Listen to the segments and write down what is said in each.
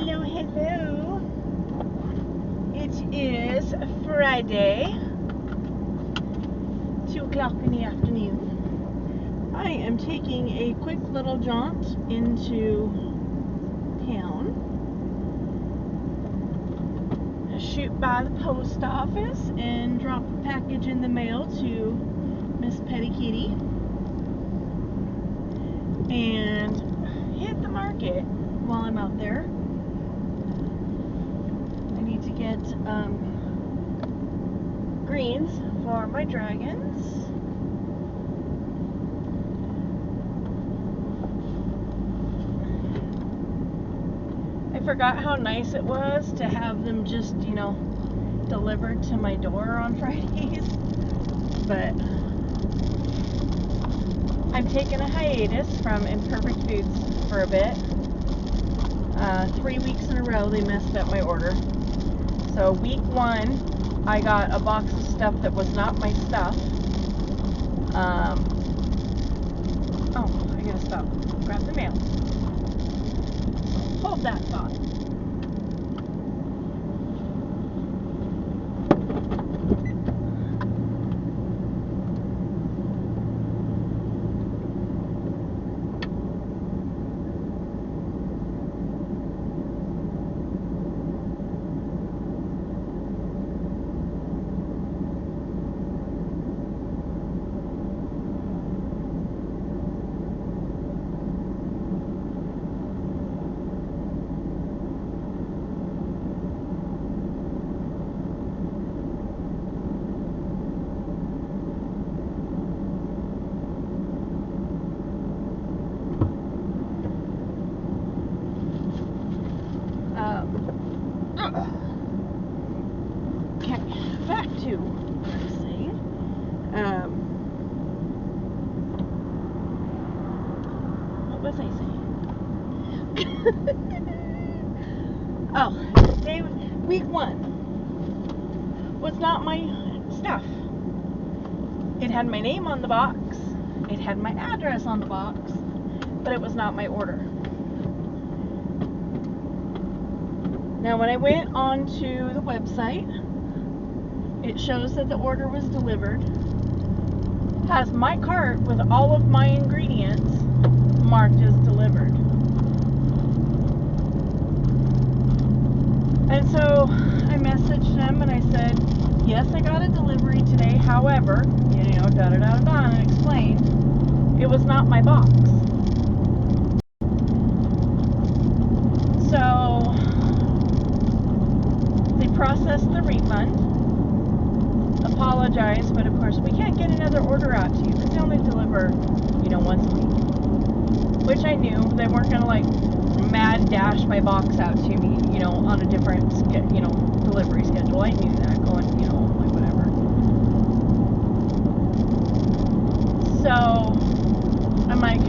Hello, hello. It is Friday, 2 o'clock in the afternoon. I am taking a quick little jaunt into town. I shoot by the post office and drop a package in the mail to Miss Petty Kitty. And hit the market while I'm out there. I need to get greens for my dragons. I forgot how nice it was to have them just, delivered to my door on Fridays. But I'm taking a hiatus from Imperfect Foods for a bit. 3 weeks in a row they messed up my order. So week 1 I got a box of stuff that was not my stuff. I gotta stop. Grab the mail. Hold that thought. Okay, back to what I was saying. What was I saying? Week 1 was not my stuff. It had my name on the box. It had my address on the box, but it was not my order. Now, when I went onto the website, it shows that the order was delivered. Has my cart with all of my ingredients marked as delivered. And so I messaged them and I said, yes, I got a delivery today. However, and explained it was not my box. So they processed the refund, apologized, but of course we can't get another order out to you because they only deliver, once a week. Which I knew they weren't gonna mad dash my box out to me, on a different, delivery schedule. I knew that going, whatever. So I'm like,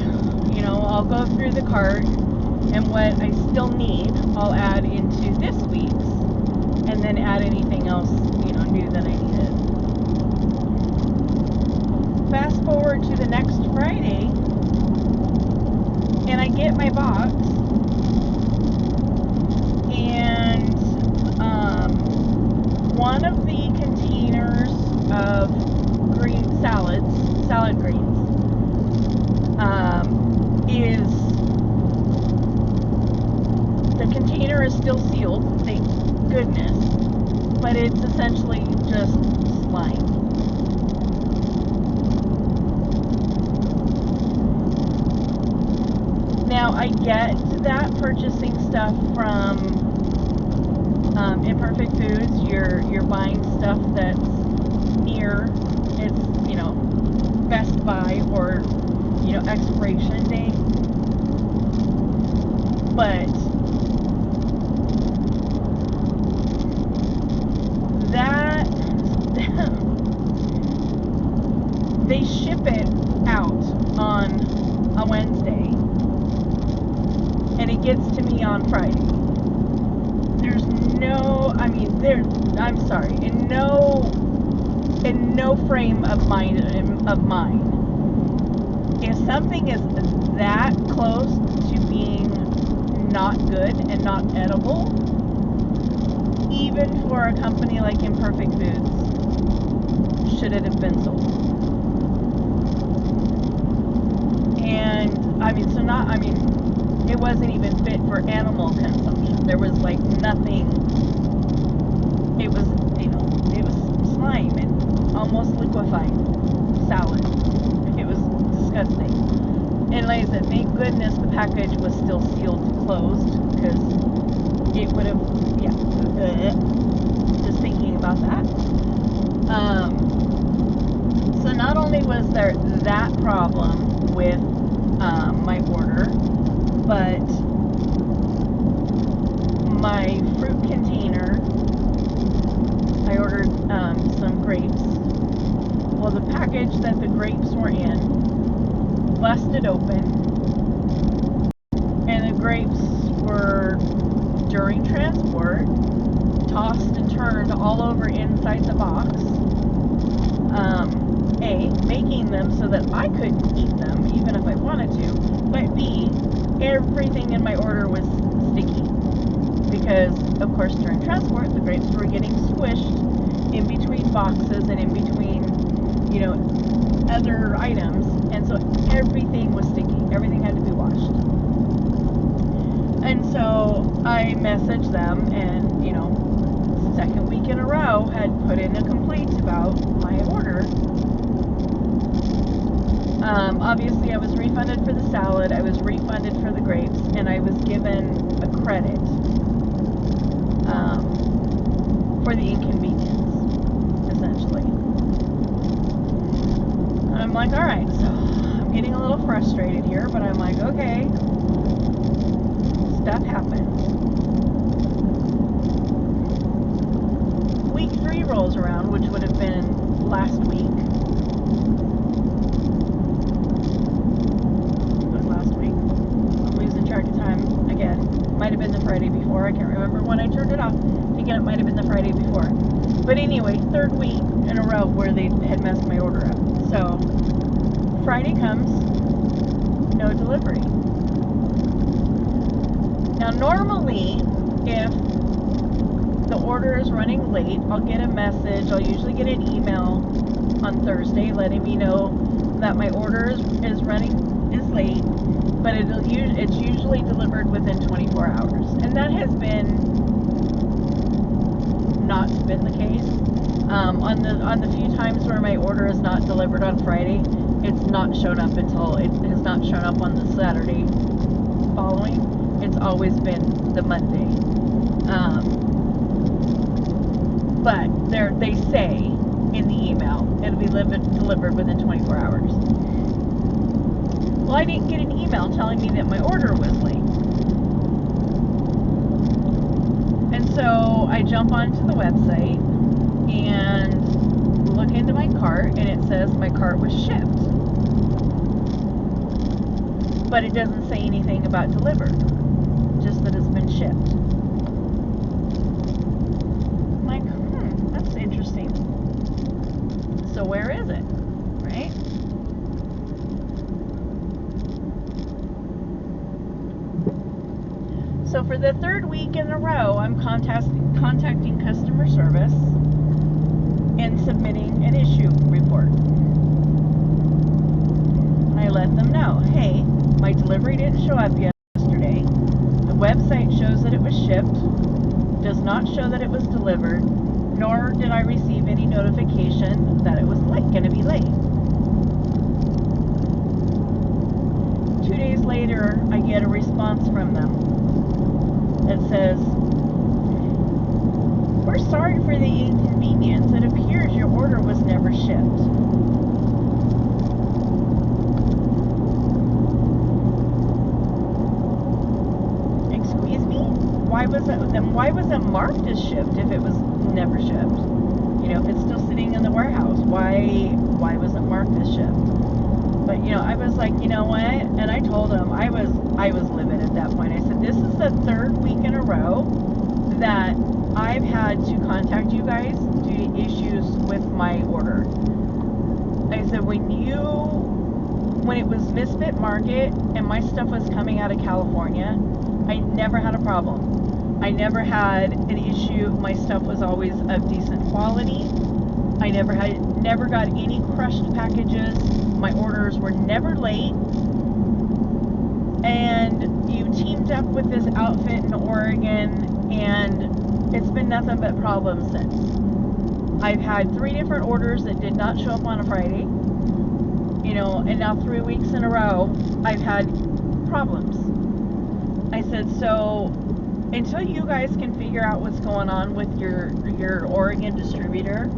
I'll go through the cart and what I still need, I'll add into this week's, and then add anything else, new that I needed. Fast forward to the next Friday, and I get my box, and one of the containers of salad greens, the container is still sealed, thank goodness, but it's essentially just slime. Now, I get that purchasing stuff from Imperfect Foods, you're buying stuff that's near its, best buy or, expiration date. But that they ship it out on a Wednesday and it gets to me on Friday. I'm sorry, in no frame of mind, if something is that close to being not good and not edible, even for a company like Imperfect Foods, should it have been sold. And it wasn't even fit for animal consumption. There was like nothing. It was, it was slime and almost liquefying salad. It was disgusting. And like I said, thank goodness the package was still sealed closed, because it would have, just thinking about that. So not only was there that problem with my order, but my fruit container, I ordered some grapes. Well, the package that the grapes were in busted open, and the grapes were, during transport, tossed and turned all over inside the box. A, making them so that I couldn't eat them even if I wanted to, but B, everything in my order was sticky, because of course during transport the grapes were getting squished in between boxes and in between, other items, and so everything was sticky. Everything had to be washed. And so I messaged them, and second week in a row had put in a complaint about my order. Obviously I was refunded for the salad, I was refunded for the grapes, and I was given a credit for the inconvenience, essentially. And I'm like, alright, so I'm getting a little frustrated here, but I'm like, okay, stuff happens. Week 3 rolls around, which would have been last week. Might have been the Friday before. I can't remember when I turned it off. Again, it might have been the Friday before. But anyway, third week in a row where they had messed my order up. So Friday comes, no delivery. Now normally, if the order is running late, I'll get a message. I'll usually get an email on Thursday letting me know that my order is late, but it's usually delivered within 24 hours. And that has not been the case. On the few times where my order is not delivered on Friday, it has not shown up on the Saturday following. It's always been the Monday. But they say in the email it'll be delivered within 24 hours. Well, I didn't get an email telling me that my order was late. And so I jump onto the website and look into my cart, and it says my cart was shipped. But it doesn't say anything about delivered, just that it's been shipped. I'm like, that's interesting. So where is it? Right? So for the third week in a row, I'm contacting customer service and submitting an issue report. I let them know, hey, my delivery didn't show up yesterday. The website shows that it was shipped, does not show that it was delivered, nor did I receive any notification that it was going to be late. 2 days later, I get a response from them that says, we're sorry for the inconvenience. It appears your order was never shipped. Excuse me? Why was it marked as shipped if it was never shipped? If it's still sitting in the warehouse, why was it marked as shipped? But I was like, you know what? And I told him I was livid at that point. I said, this is the third week in a row that I've had to contact you guys due to issues with my order. I said, when it was Misfit Market and my stuff was coming out of California, I never had a problem. I never had an issue. My stuff was always of decent quality. I never got any crushed packages. My orders were never late. And you teamed up with this outfit in Oregon, and it's been nothing but problems since. I've had 3 different orders that did not show up on a Friday, you know, and now 3 weeks in a row I've had problems. I said, so until you guys can figure out what's going on with your Oregon distributor,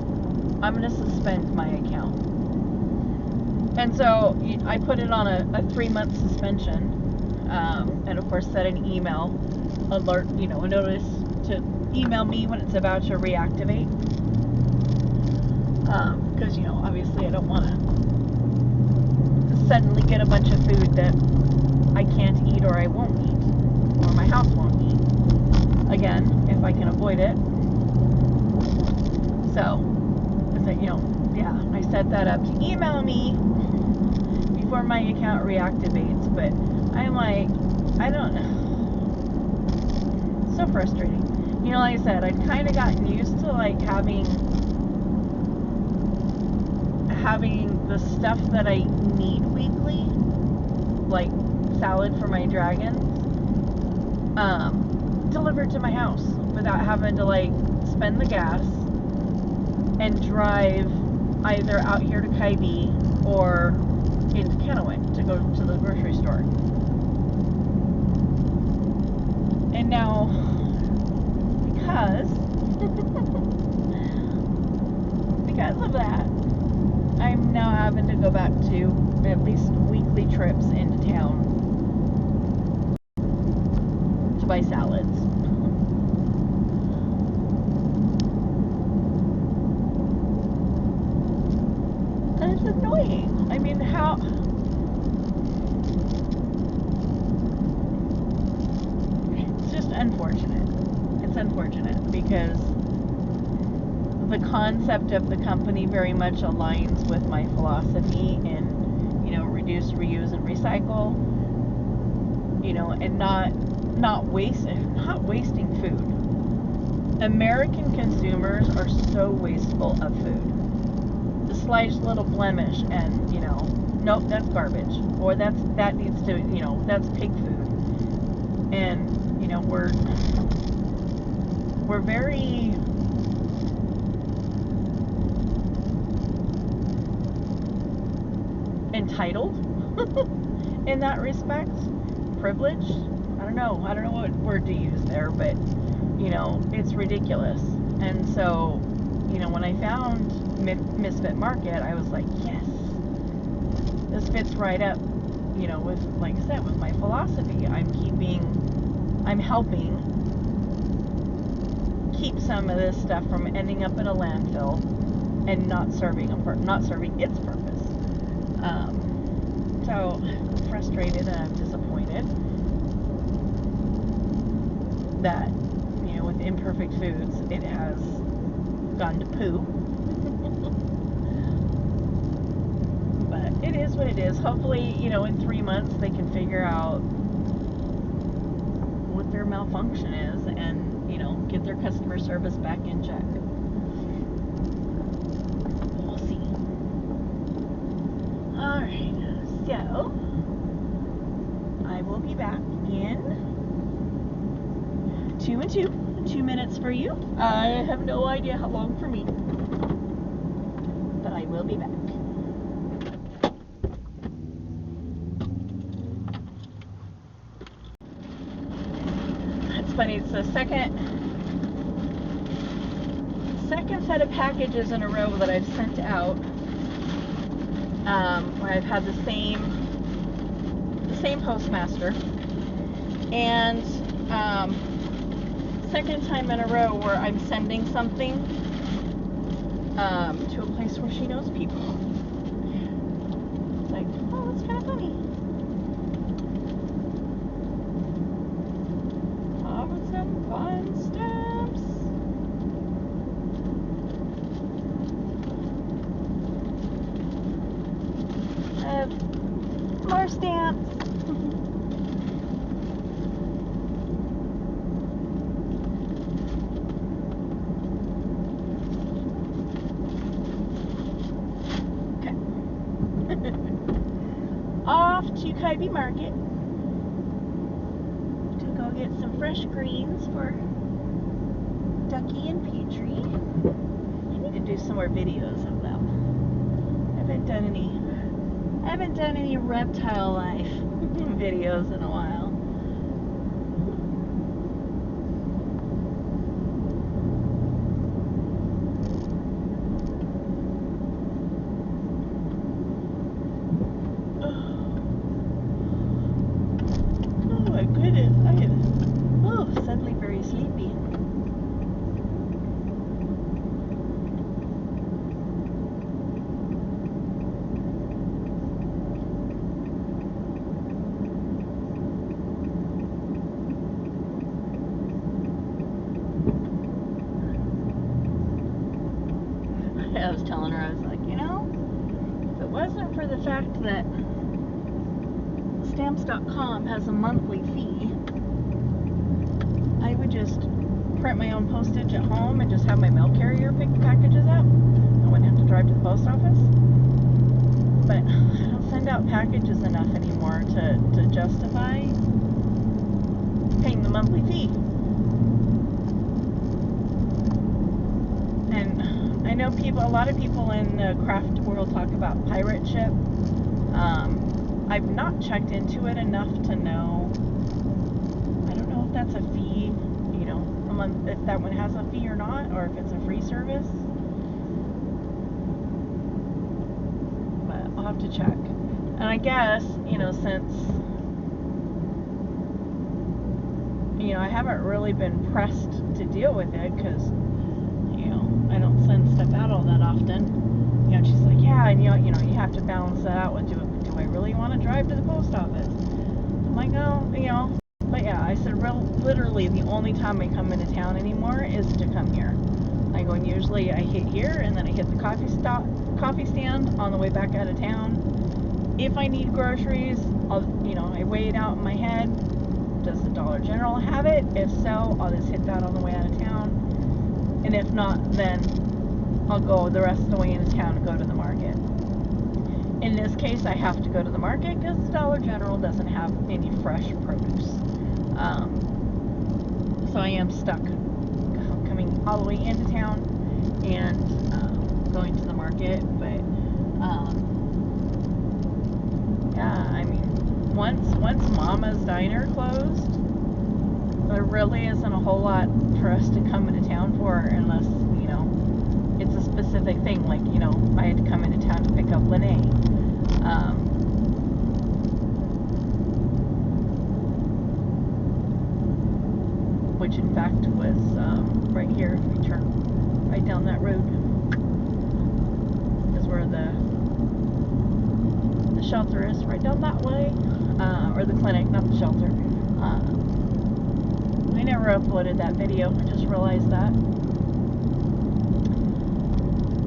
I'm going to suspend my account. And so I put it on a 3-month suspension, and of course set an email alert, you know, a notice to email me when it's about to reactivate. Because, you know, obviously I don't want to suddenly get a bunch of food that I can't eat or I won't eat, or my house won't eat. Again, if I can avoid it. So, you know, yeah, I set that up to email me before my account reactivates, but I'm like, I don't know. So frustrating. You know, like I said, I'd kind of gotten used to like having the stuff that I need weekly, like salad for my dragons, delivered to my house without having to like spend the gas and drive either out here to Kaibi or into Kennewick to go to the grocery store. And now, because of that, I'm now having to go back to at least weekly trips into town to buy salads. And it's annoying. I mean, how... It's just unfortunate. It's unfortunate because the concept of the company very much aligns with my philosophy in, you know, reduce, reuse, and recycle, you know, and not wasting food. American consumers are so wasteful of food. The slightest little blemish and, you know, nope, that's garbage, or that needs to, you know, that's pig food. And, you know, we're very entitled in that respect. Privileged. I don't know what word to use there, but you know, it's ridiculous. And so, you know, when I found Misfit Market, I was like, yes, this fits right up, you know, with, like I said, with my philosophy. I'm helping keep some of this stuff from ending up in a landfill and not serving its purpose. So frustrated and I'm disappointed that, you know, with Imperfect Foods, it has gone to poo. But it is what it is. Hopefully, you know, in 3 months they can figure out what their malfunction is and, you know, get their customer service back in check. We'll see. Alright, so I will be back in 2 and 2. 2 minutes for you. I have no idea how long for me, but I will be back. It's funny, it's the second set of packages in a row that I've sent out, where I've had the same postmaster, and second time in a row where I'm sending something to a place where she knows people. It's like, oh, that's kind of funny. Oh, some fun stamps. More stamps. Tybee Market to go get some fresh greens for Ducky and Petrie. I need to do some more videos of them. I haven't done any reptile life videos in a while. Oh my goodness, I am suddenly very sleepy. I was telling her, I was like, you know, if it wasn't for the fact that Stamps.com has a monthly fee, I would just print my own postage at home and just have my mail carrier pick the packages up. I wouldn't have to drive to the post office. But I don't send out packages enough anymore to justify paying the monthly fee. And I know a lot of people in the craft world talk about pirate ship. I've not checked into it enough to know. I don't know if that's a fee, you know, if that one has a fee or not, or if it's a free service. But I'll have to check. And I guess, you know, since, you know, I haven't really been pressed to deal with it because, you know, I don't send stuff out all that often. You know, she's like, yeah, and you know, you have to balance that out with, do I really want to drive to the post office? I'm like, oh, you know, but yeah, I said, literally the only time I come into town anymore is to come here. I go, and usually I hit here, and then I hit the coffee stand on the way back out of town. If I need groceries, you know, I weigh it out in my head. Does the Dollar General have it? If so, I'll just hit that on the way out of town. And if not, then I'll go the rest of the way into town and go to the market. In this case, I have to go to the market because the Dollar General doesn't have any fresh produce. So I am stuck coming all the way into town and going to the market. But yeah, I mean, once Mama's Diner closed, there really isn't a whole lot for us to come into town for unless, you know, it's a specific thing. Like, you know, I had to come into town to pick up Lene. Which in fact was right here. If we turn right down that road, is where the shelter is, right down that way, or the clinic, not the shelter. I never uploaded that video. I just realized that.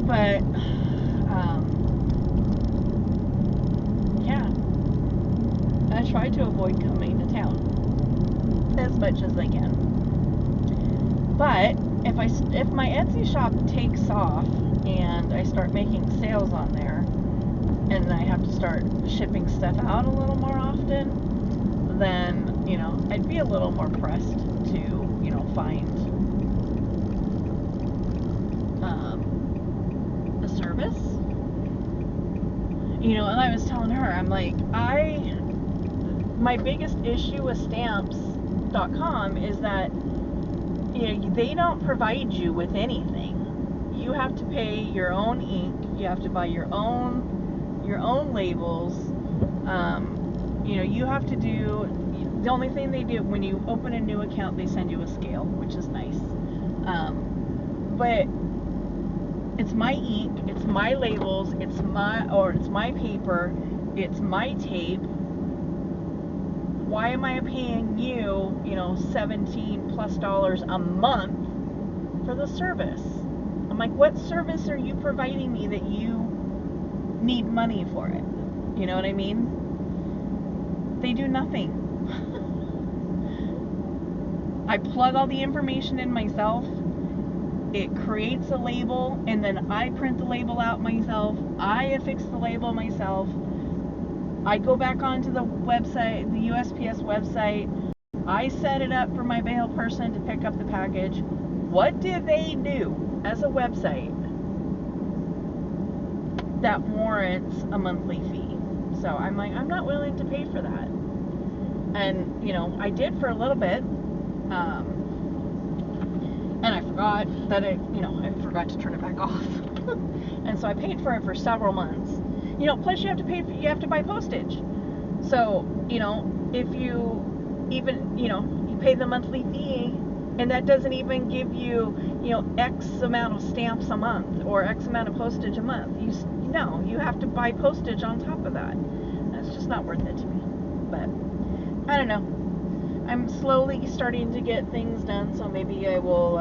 But yeah, I try to avoid coming to town as much as I can. But if my Etsy shop takes off and I start making sales on there, and I have to start shipping stuff out a little more often, then, you know, I'd be a little more pressed to, you know, find a service. You know, and I was telling her, I'm like, my biggest issue with Stamps.com is that, you know, they don't provide you with anything. You have to pay your own ink. You have to buy your own labels. You know, you have to do. The only thing they do when you open a new account, they send you a scale, which is nice. But it's my ink, it's my labels, it's my paper, it's my tape. Why am I paying you, you know, $17+ a month for the service? I'm like, what service are you providing me that you need money for it? You know what I mean? They do nothing. I plug all the information in myself. It creates a label, and then I print the label out myself. I affix the label myself. I go back onto the website, the USPS website. I set it up for my mail person to pick up the package. What do they do as a website that warrants a monthly fee? So I'm like, I'm not willing to pay for that. And, you know, I did for a little bit. And I forgot that I forgot to turn it back off. And so I paid for it for several months. You know, plus you have to buy postage. So, you know, if you even, you pay the monthly fee, and that doesn't even give you, X amount of stamps a month or X amount of postage a month. You have to buy postage on top of that. That's just not worth it to me. But I don't know. I'm slowly starting to get things done, so maybe I will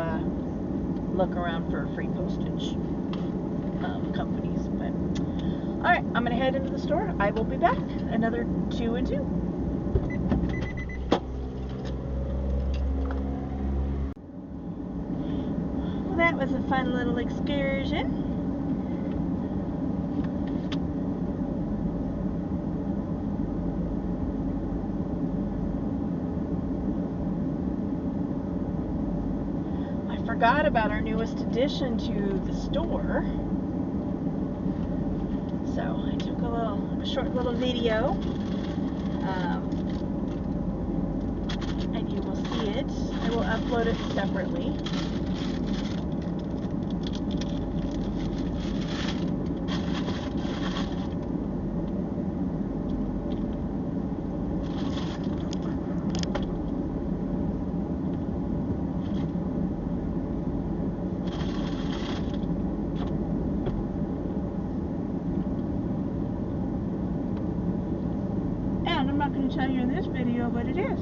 look around for free postage companies. But all right, I'm gonna head into the store. I will be back. Another 2 and 2. Well, that was a fun little excursion. Forgot about our newest addition to the store, so I took a short little video, and you will see it. I will upload it separately. I'm not going to tell you in this video what it is.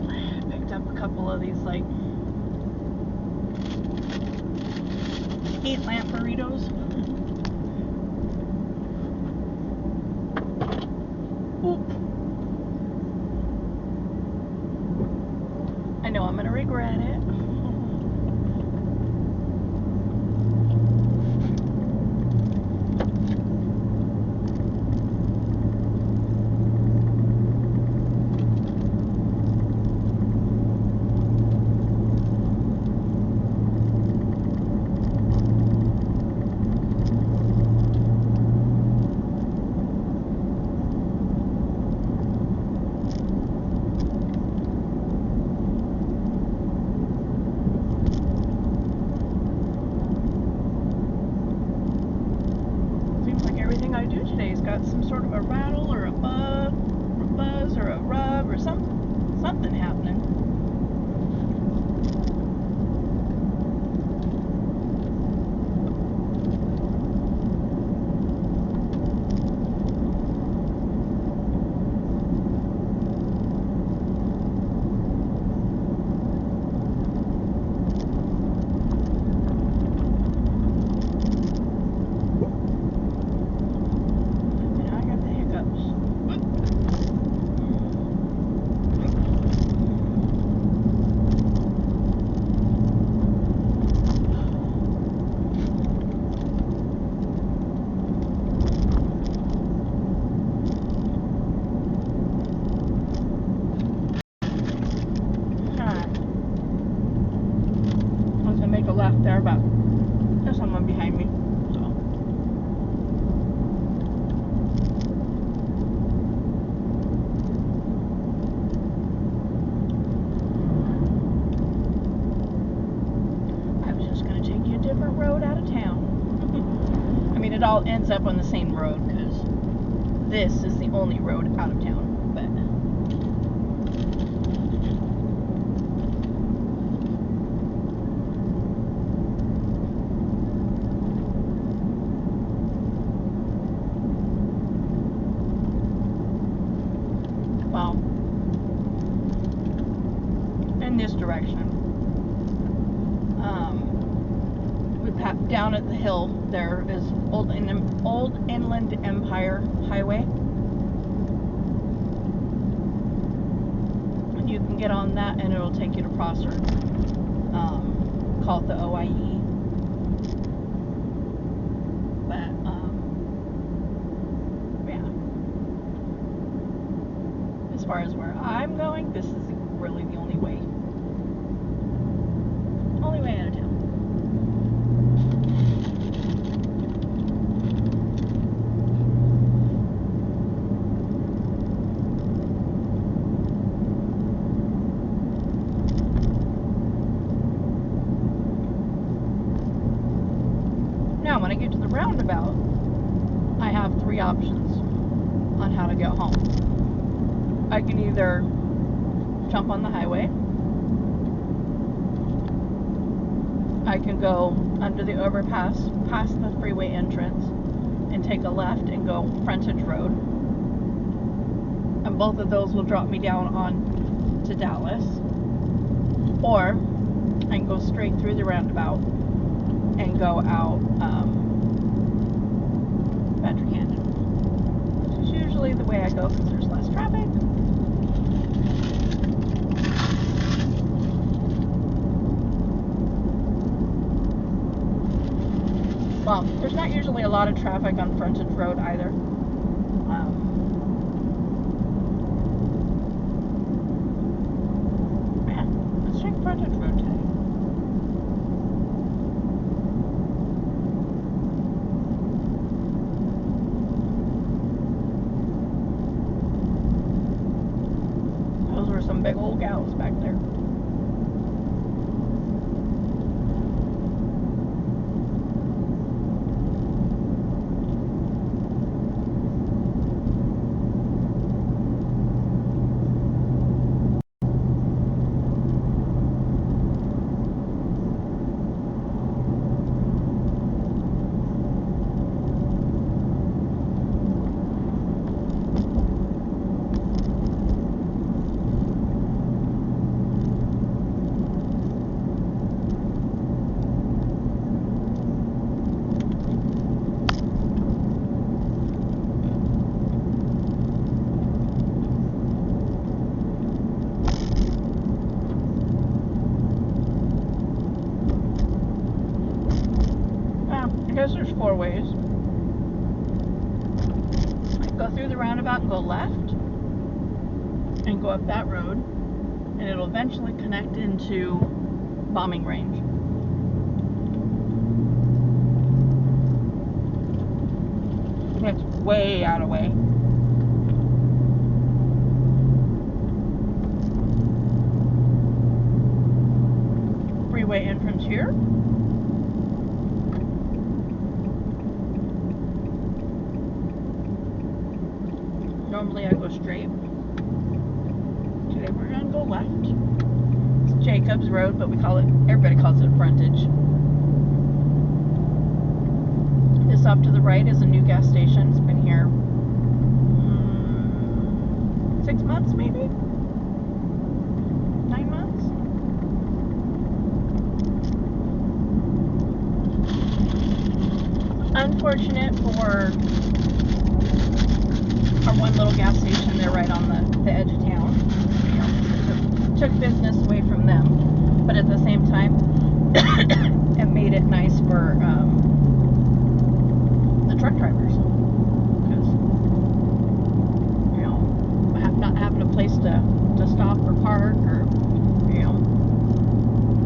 I picked up a couple of these like heat lamp burritos. I know I'm gonna regret it. I do today's got some sort of a rattle or a buzz or a rub or something happening. Left there, but there's someone behind me, so I was just going to take you a different road out of town. I mean, it all ends up on the same road because this is the only road out of town, but well, in this direction, we down at the hill there is Old Inland Empire Highway. And you can get on that and it'll take you to Prosser. Call it the OIE. But yeah. As far as where I'm going, this is really the only way. Only way out of town. Now, when I get to the roundabout, I have 3 options on how to get home. I can either jump on the highway, I can go under the overpass, past the freeway entrance, and take a left and go frontage road. And both of those will drop me down on to Dallas. Or I can go straight through the roundabout and go out Badger Canyon, which is usually the way I go because there's less traffic. Well, there's not usually a lot of traffic on frontage road either. Man, let's check frontage road today. Those were some big old gals back there. I guess there's 4 ways. Go through the roundabout and go left and go up that road, and it'll eventually connect into bombing range. That's way out of way. Freeway entrance here. Normally I go straight. Today we're gonna go left. It's Jacobs Road, but everybody calls it frontage. This off to the right is a new gas station. It's been here 6 months maybe? 9 months? Unfortunate for our one little gas station there right on the edge of town. You know, took business away from them, but at the same time it made it nice for the truck drivers, because you know, not having a place to stop or park or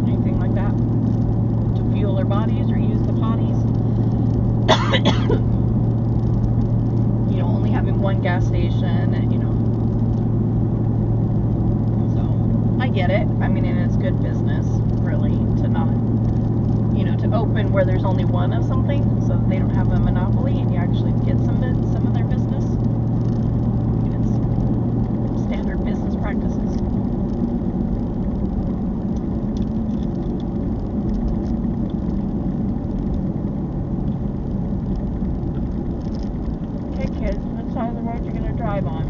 anything like that to fuel their bodies or use the potties. Only having one gas station, and so I get it. I mean, and it's good business, really, to not, to open where there's only one of something, so that they don't have a monopoly, and you actually get some of their business. It's standard business practices. Okay, kids, what side of the road you're gonna drive on?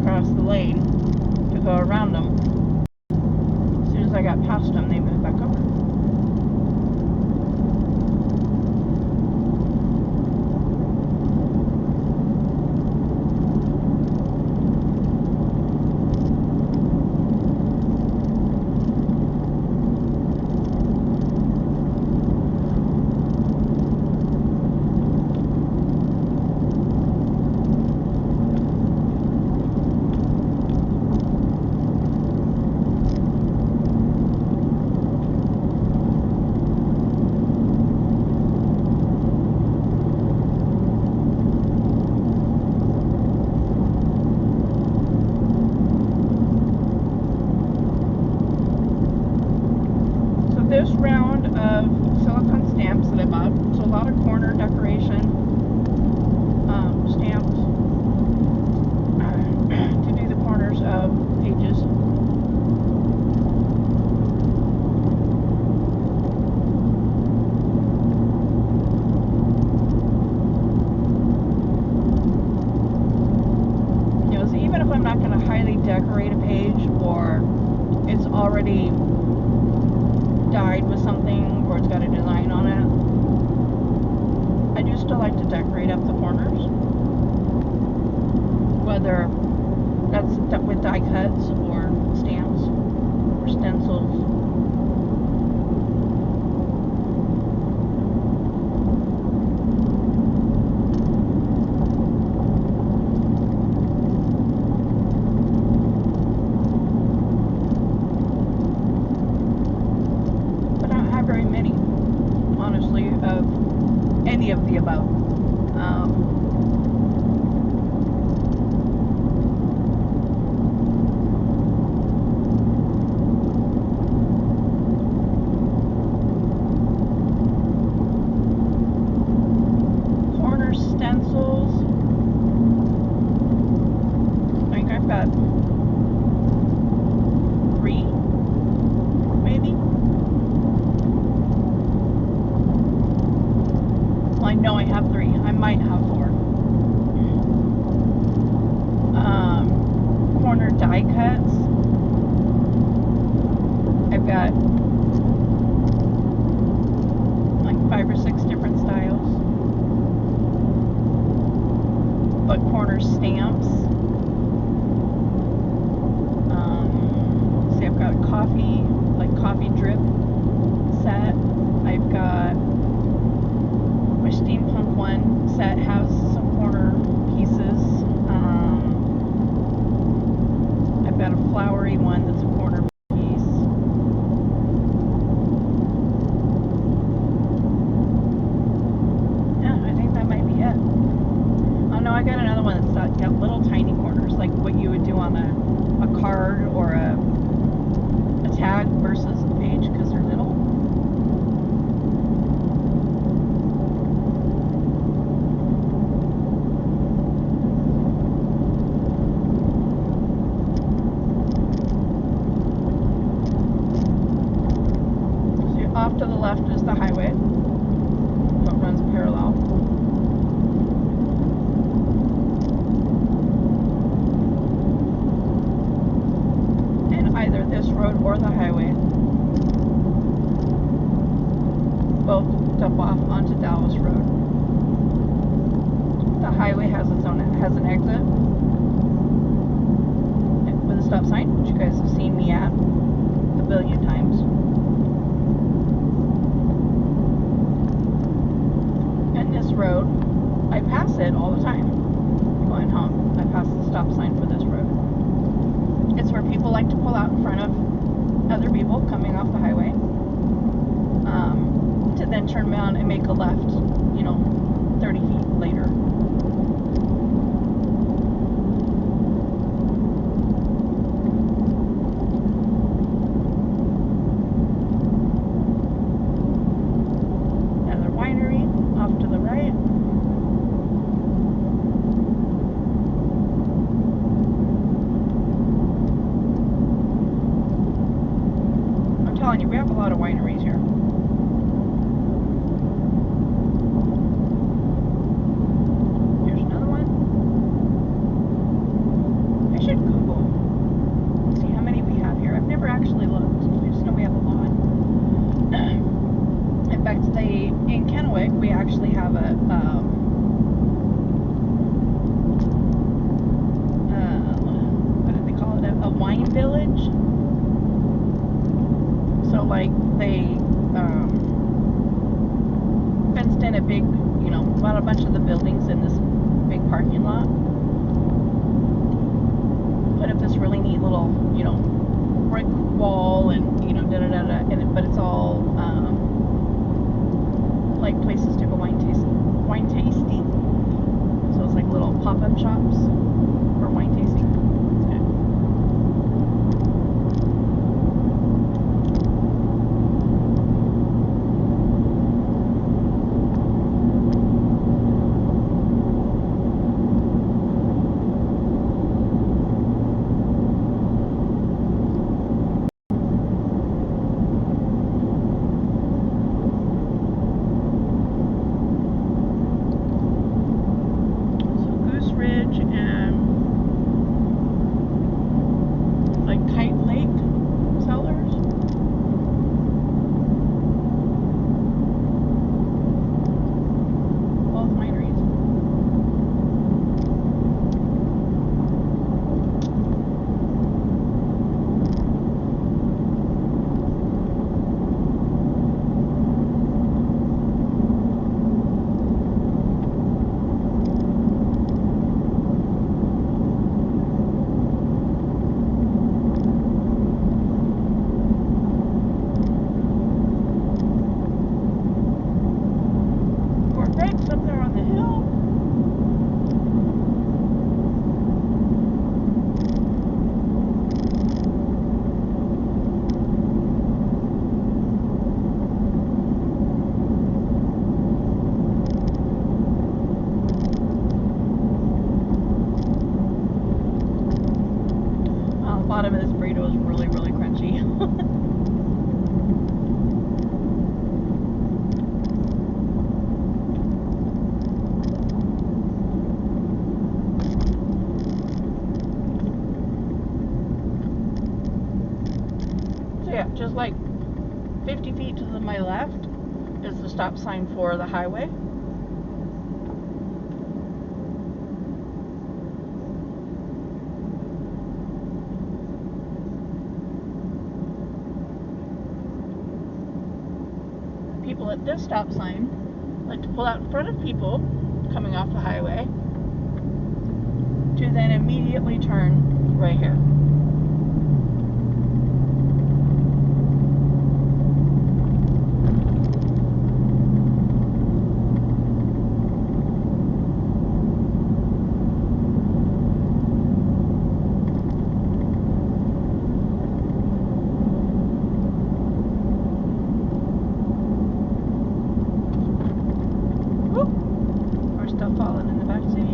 across the lane to go around them. As soon as I got past them, they moved back over. This round of silicone stamps that I bought, so a lot of corner decoration stamps to do the corners of pages. You know, so even if I'm not going to highly decorate a page, or it's already dyed with something, or it's got a design on it, I do still like to decorate up the corners, whether that's with die cuts or stamps or stencils. Very many, honestly, of any of the above. Corner stencils, I think I've got 3, maybe. I know I have 3. I might have 4. Corner die cuts. I've got like 5 or 6 different styles. But corner stamps. See, I've got coffee, like coffee drip set. I've got my steampunk one set has some corner pieces. I've got a flowery one that's a corner piece. Yeah, I think that might be it. Oh no, I got another one that's got little tiny corners, like what you would do on a card or a tag versus a page, because they're little. Off to the left is the highway, so it runs parallel. And either this road or the highway both dump off onto Dallas Road. The highway has an exit with a stop sign, which you guys have seen me at a billion times. This road, I pass it all the time going home. I pass the stop sign for this road. It's where people like to pull out in front of other people coming off the highway, to then turn around and make a left, 30 feet later. Another winery off to the right. I'm telling you, we have a lot of wineries here. Here's another one. I should village. So like they fenced in a big, bought a bunch of the buildings in this big parking lot. Put up this really neat little, brick wall and, but it's all like places to go wine tasting. So it's like little pop-up shops for wine tasting. Up there on the hill. The bottom of this burrito is really, really crunchy. Yeah, just like 50 feet to my left is the stop sign for the highway. People at this stop sign like to pull out in front of people coming off the highway to then immediately turn right here. Stuff falling in the back seat.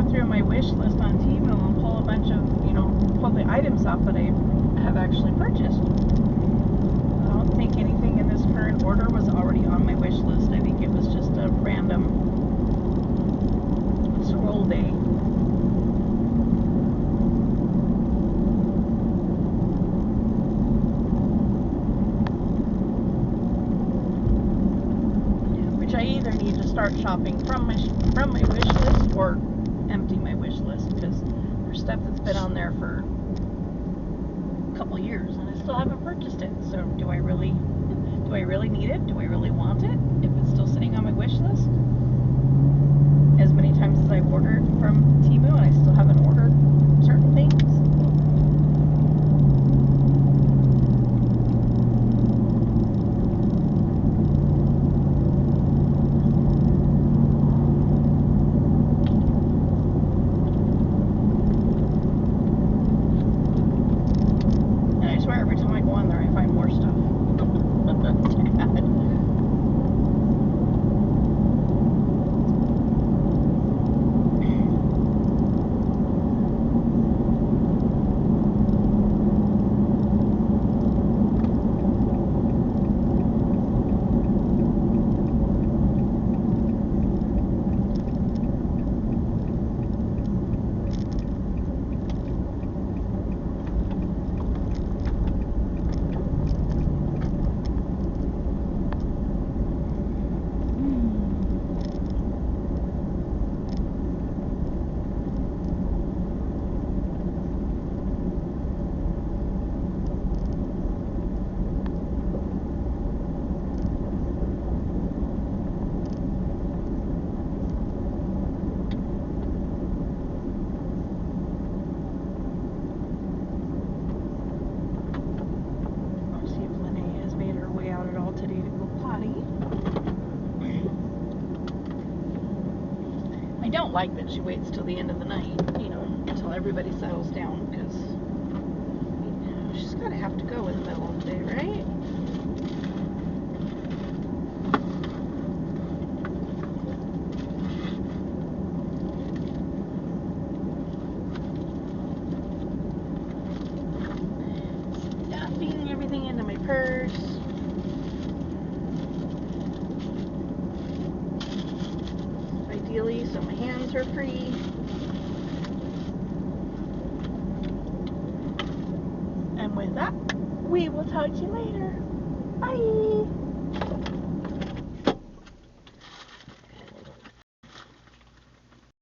Through my wish list on Temu and pull a bunch of, pull the items off that I have actually purchased. I don't think anything in this current order was already on my wish list. I think it was just a random scroll day. Which I either need to start shopping from my wish list or empty my wish list, because there's stuff that's been on there for a couple years and I still haven't purchased it. So do I really need it? Do I really want it if it's still sitting on my wish list? As many times as I've ordered from Temu and I still haven't ordered certain things. Every time I go on there, I find more stuff. don't like that she waits till the end of the night, you know, until everybody settles down, because she's got to have to go in the middle of the day, right? Stuffing everything into my purse. Ideally, so my hands are free. And with that, we will talk to you later. Bye!